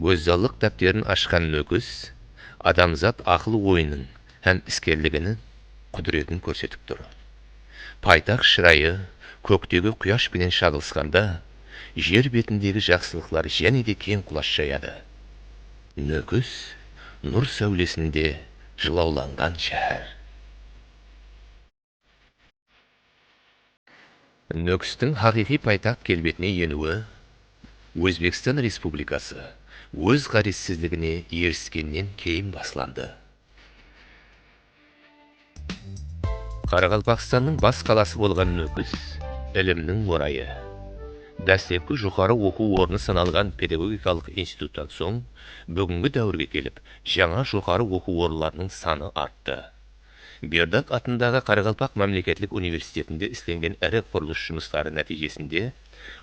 Көззалық дәптерін ашқан нөкіс, адамзат ақыл ойының һәм іскерлігінің құдіретін көрсетіп тұр. Пайтақ шырайы көктегі құяшпенен шағылысқанда, жер бетіндегі жақсылықлар және де кең құлаш жаяды. Нөкіс нұр сәулесінде жылауланған шәһәр. Нөкістің хақиқи пайтақ келбетіне енуі Өзбекстан Республикасы өз ғаризсіздігіне еріскеннен кейін басланды. Қарақалпақстанның бас қаласы болған Нөкіс ілімнің орайы. Дәстепкі жоғары оқу орны саналған педагогикалық институттан соң, бүгінгі дәуірге келіп, жаңа жоғары оқу орындарының саны артты. Бердақ атындағы Қарақалпақ мемлекеттік университетінде істелген ірі құрылыс жұмыстары нәтижесінде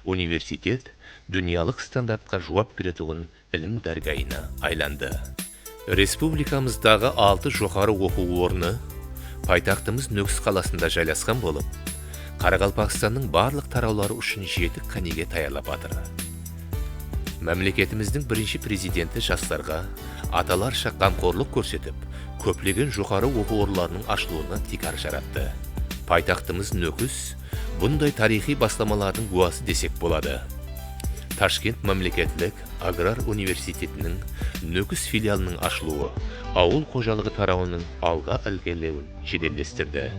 университет дүниялық стандартқа жауап беретұғын ілім дәргайына айланды. Республикамыздағы 6 жоғары оқу орны пайтақтымыз Нөкіс қаласында жайласқан болып, Қарақалпақстанның барлық тараулары үшін 7 қанеге таярлап жатыр. Мемлекетіміздің бірінші президенті жастарға аталарша қамқорлық көрсетіп, көптеген жоғары оқу орындарының ашылуына тикар жаратты. Пайтақтымыз Нөкіс бұндай тарихи бастамалардың куәсі десек болады. Ташкент мемлекеттік аграр университетінің Нөкіс филиалының ашылуы ауыл қожалығы тарауының алға ілгерілеуін жеделдестірді.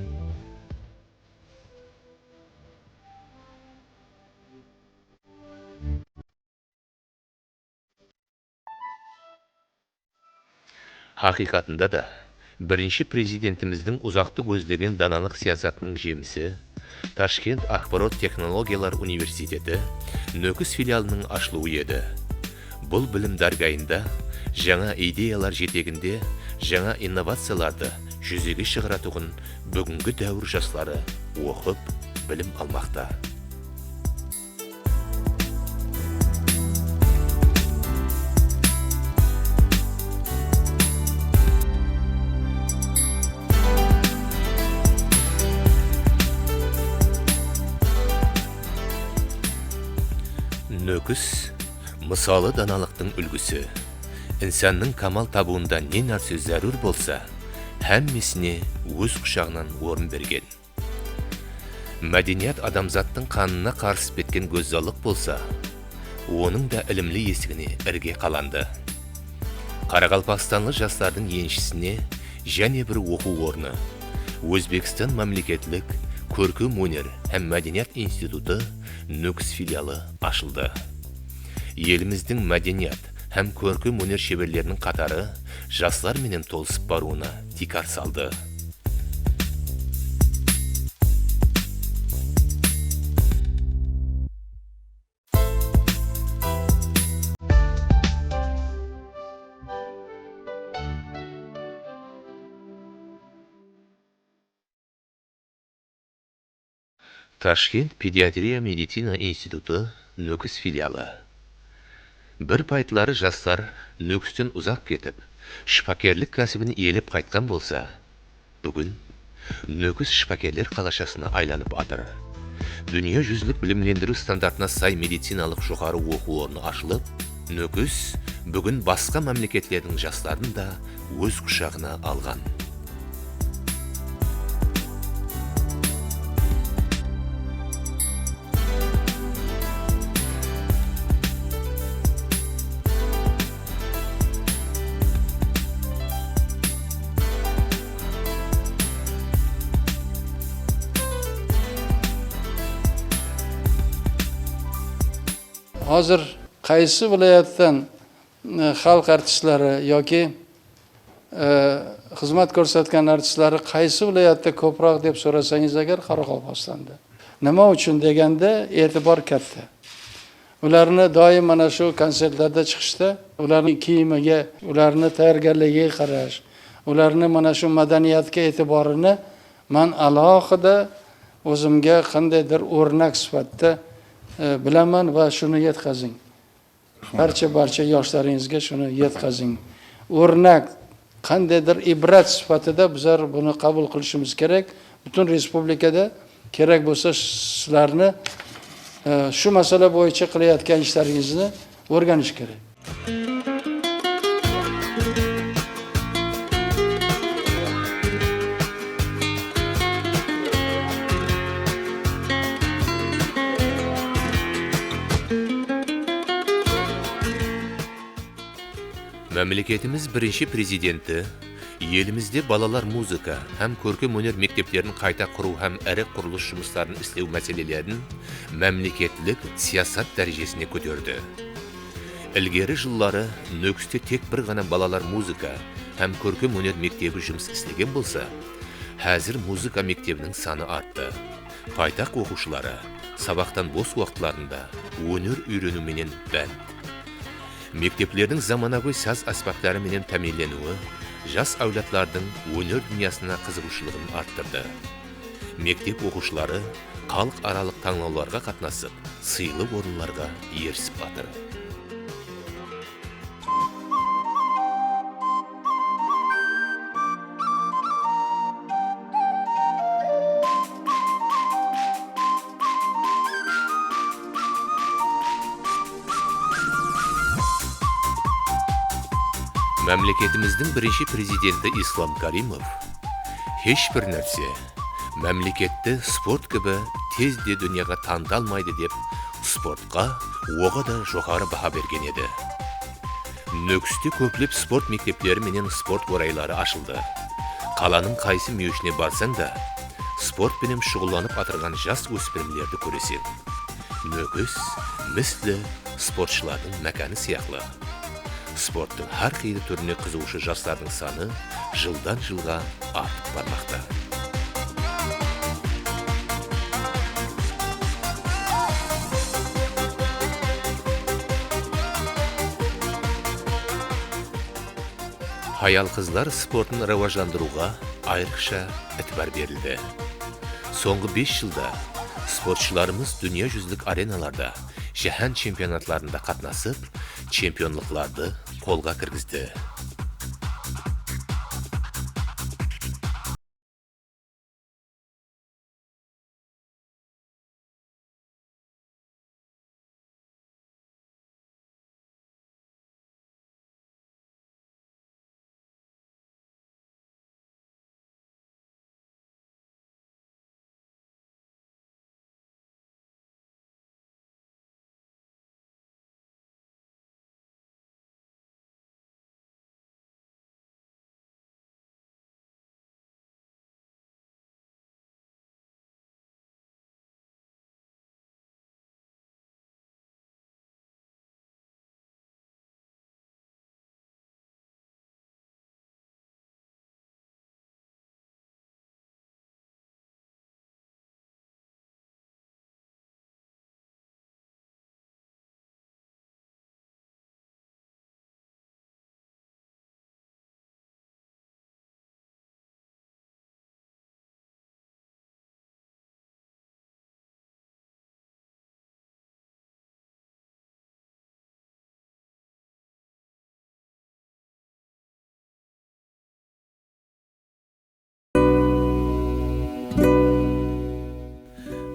Хақиқатында да бірінші президентіміздің ұзақты көздеген даналық саясатының жемісі Ташкент ақпарат технологиялар университеті Нөкіс филиалының ашылуы еді. Бұл білім дәргайында жаңа идеялар жетегінде жаңа инновацияларды жүзеге шығаратуын бүгінгі дәуір жастары оқып, білім алмақта. Нөкіс мысалы даналықтың үлгісі. Инсанның камал табуында не нәрсе зәрур болса, һәммесіне өз құшағынан орын берген. Мәдениет адамзаттың қанына қарсы беткен көззалық болса, оның да ілімлі есігіне ірге қаланды. Қарақалпақстанлы жастардың еншісіне және бір оқу орны Өзбекстан мемлекеттік көркем өнер һәм мәдениет институты Нөкіс филиалы ашылды. Еліміздің мәдениет һәм көркем өнер шеберлерінің қатары жастар менен толысып баруына тикар салды. Ташкент педиатрия медицина институты Нөкіс филиалы. Бір пайтылары жастар Нөкістен ұзақ кетіп, шпакерлік кәсібін иелеп қайтқан болса, бүгін Нөкіс шпакерлер қалашасына айланып атыр. Дүние жүзілік білімлендіру стандартына сай медициналық жоғары оқу орны ашылып, Нөкіс бүгін басқа мемлекеттердің жастарын да өз құшағына алған. Hozir qaysi viloyatdan xalq artistlari yoki xizmat ko'rsatgan artistlari qaysi viloyatda ko'proq deb so'rasangiz agar Qoraqalpog'istonda. Nima uchun deganda e'tibor katta. Ularni doim mana shu konsertlarda chiqishda, ularning kiyimiga, ularni tayyorgarligiga qarash, ularni mana shu madaniyatga e'tiborini men alohida o'zimga qandaydir o'rnak sifatida bilaman va shuni yetkazing. Barcha yoshlaringizga shuni yetkazing. O'rnak qandaydir ibrat sifatida bizlar buni qabul qilishimiz kerak. Butun respublikada kerak bo'lsa sizlarni shu masala bo'yicha qilayotgan ishlaringizni o'rganish kerak. Мәмлекетimiz бірінші президенті елімізде балалар музыка һәм көркем өнер мектептерін қайта құру һәм әрі құрылыс жұмыстарын істеу мәселелерін мәмлекетлік саясат дәрежесіне көтерді. Ілгері жыллары Нөкісте тек бір ғана балалар музыка һәм көркем өнер мектебі жұмыс істеген болса, әзір музыка мектебінің саны артты. Пайтақ оқушылары сабақтан бос уақытларында өнер үйренуменен бәнд. Мектеплердің заманауи саз аспаптары менен тәминленуі жас әулетлардың өнер дүниясына қызығушылығын арттырды. Мектеп оқушылары халық аралық таңдауларға қатынасып, сыйлы орынларға ерісіп жатыр. Мәмлекетіміздің бірінші президенті Ислам Каримов ешбір нәрсе мәмлекетті спорт кібі тезде дүнияға таңдалмайды деп спортқа оға да жоғары баға берген еді. Нөкісте көплеп спорт мектептері менен спорт орайлары ашылды. Қаланың қайсы мүйішіне барсаң да спортпенен шұғыланып атырған жас өспірімлерді көресің. Нөкіс міслі спортшылардың мәкәні сияқлы. Спорттың әр қилы түріне қызығушы жастардың саны жылдан жылға артып бармақта. Аял қызлар спортын рауажландыруға айрықша әтібар берілді. Соңғы 5 жылда спортшыларымыз дүния жүзлік ареналарда жаһан чемпионатларында қатнасып, чемпионлықларды қолға кіргізді.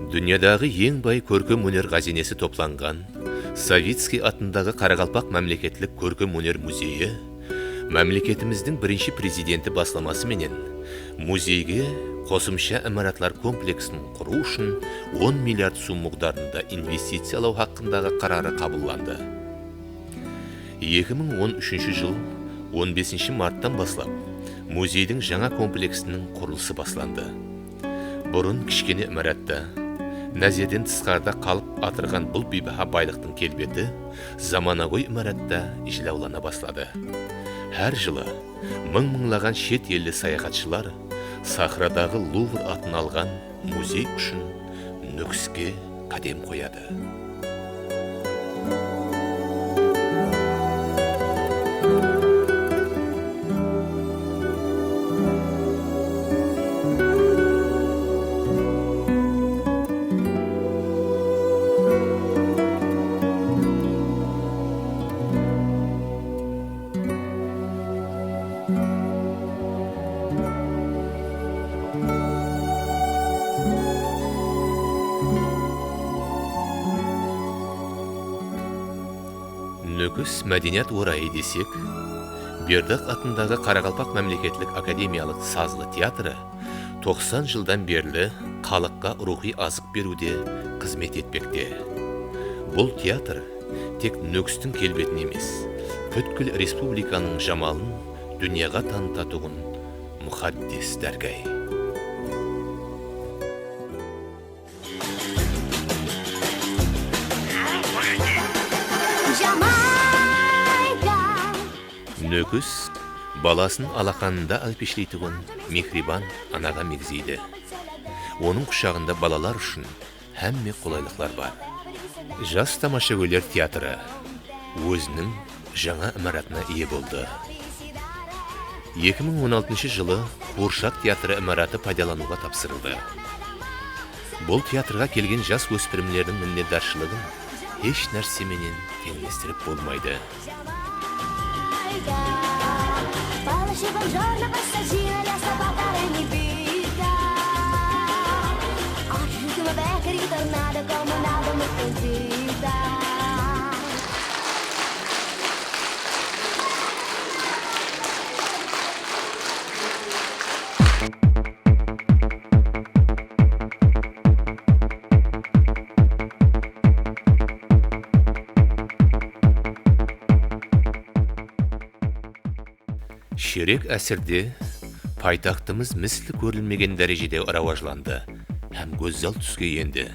Дүниядағы ең бай көркем өнер қазинесі топланған Савицкий атындағы Қарақалпақ мемлекеттік көркем өнер музейі мәмлекетіміздің бірінші президенті басламасы менен музейге қосымша имаратлар комплексін құру үшін 10 миллиард сом миқдарында инвестициялау хақындағы қарары қабылданды. 2013 жыл 15 марттан бастап музейдің жаңа комплексінің құрылысы басланды. Бұрын кішкене имаратта нәзерден тысқарда қалып атырған бұл бейбаһа байлықтың келбеті заманауи имаратта ижлаулана бастады. Әр жылы мың-мыңлаған шет елді саяхатшылар Сахрадағы Лувр атын алған музей үшін Нөкіске қадем қояды. Нөкіс мәдениет орайы десек, Бердақ атындағы Қарақалпақ мемлекеттік академиялық сазлы театры 90 жылдан берлі халыққа рухи азық беруде қызмет етпекте. Бұл театр тек Нөкістің келбетін емес, бүткіл республиканың жамалын дүнияға танытатұғын мұхаддис дәргай. Нөкіс баласын алақанында алпешлейтіғын мехрибан анаға мегзейді. Оның құшағында балалар үшін әмме қолайлықлар бар. Жас тамашагөйлер театры өзінің жаңа имаратына ие болды. 2016 жылы Қуыршақ театры имараты пайдалануға тапсырылды. Бұл театрға келген жас өспірімлердің міннетдаршылығын еш нәрсеменен теңестіріп болмайды. Шерек әсірде пайтақтымыз міслі көрілмеген дәрежеде рауажланды һәм көззал түске енді.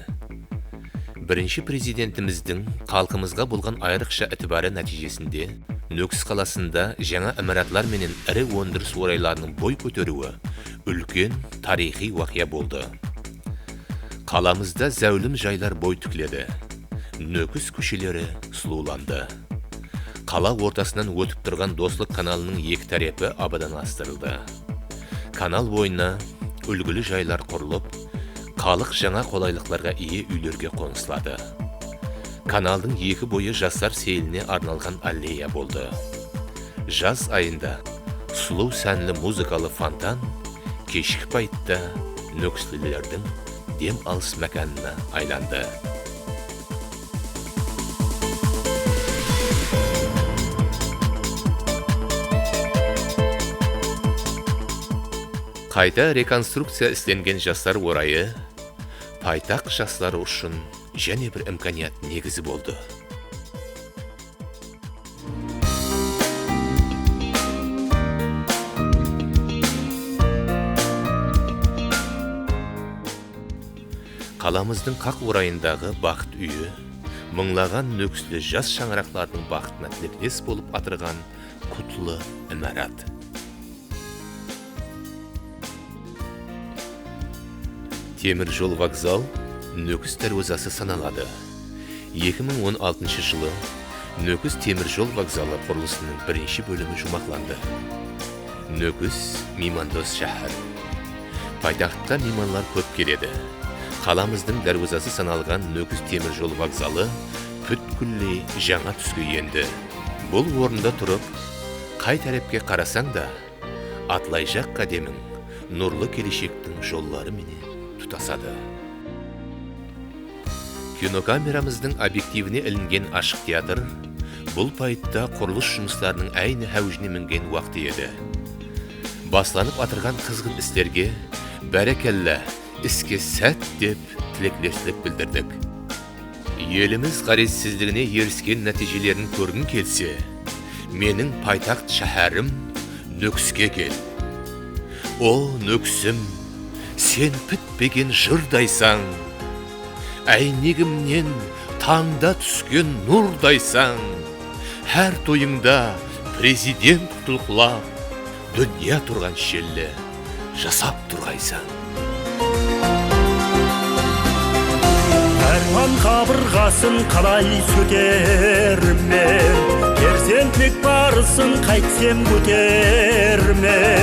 Бірінші президентіміздің халқымызға болған айрықша ітібары нәтижесінде Нөкіс қаласында жаңа имаратлар менен ірі өндіріс орайларының бой көтеруі үлкен тарихи уақия болды. Қаламызда зәулім жайлар бой түкледі. Нөкіс көшелері сұлуланды. Қала ортасынан өтіп тұрған Достық каналының екі тарапы абадан астырылды. Канал бойына үлгілі жайлар құрылып, халық жаңа қолайлықларға ие үйлерге қоныстады. Каналдың екі бойы жастар сейіліне арналған аллея болды. Жаз айында сұлу сәнлі музыкалы фонтан кешкі пайтта нөкіслілердің дем алыс мәканына айланды. Қайта реконструкция істенген жастар орайы пайтақ жастары үшін және бір имканият негізі болды. Қаламыздың қақ орайындағы бақыт үйі мыңлаған нөкіслі жас шаңырақтардың бақытына тілектес болып атырған құтлы имарат. Темір жол вокзал Нөкіс дәрвазасы саналады. 2016 жылы Нөкіс темір жол вокзалы құрылысының бірінші бөлімі жұмақланды. Нөкіс меймандос шәһәр. Пайтақтқа мейманлар көп келеді. Қаламыздың дәрвазасы саналған Нөкіс темір жол вокзалы бүткіллей жаңа түске енді. Бұл орында тұрып, қай тарапқа қарасаң да, атлай жақ қадемің нұрлы келешектің жоллары менен тұтасады. Кинокамерамыздың объективіне ілінген ашық театр бұл пайтта құрылыс жұмыстарының әйні әужіне мінген уақыты еді. Басланып атырған қызғын істерге бәрекеллә, іске сәт деп тілектестік білдірдік. Еліміз ғарезсіздігіне еріскен нәтижелерін көргің келсе, менің пайтақ шәһәрім Нөкіске кел. О, Нөкісім, сен бітпеген жырдайсаң, әйнегімнен таңда түскен нұрдайсаң, әр тойыңда президент құтылқылап, дүния тұрған шеллі жасап тұрғайсаң. Әрман қабырғасын қалай сөтермен, перзентлік барысын қайтсем көтермен.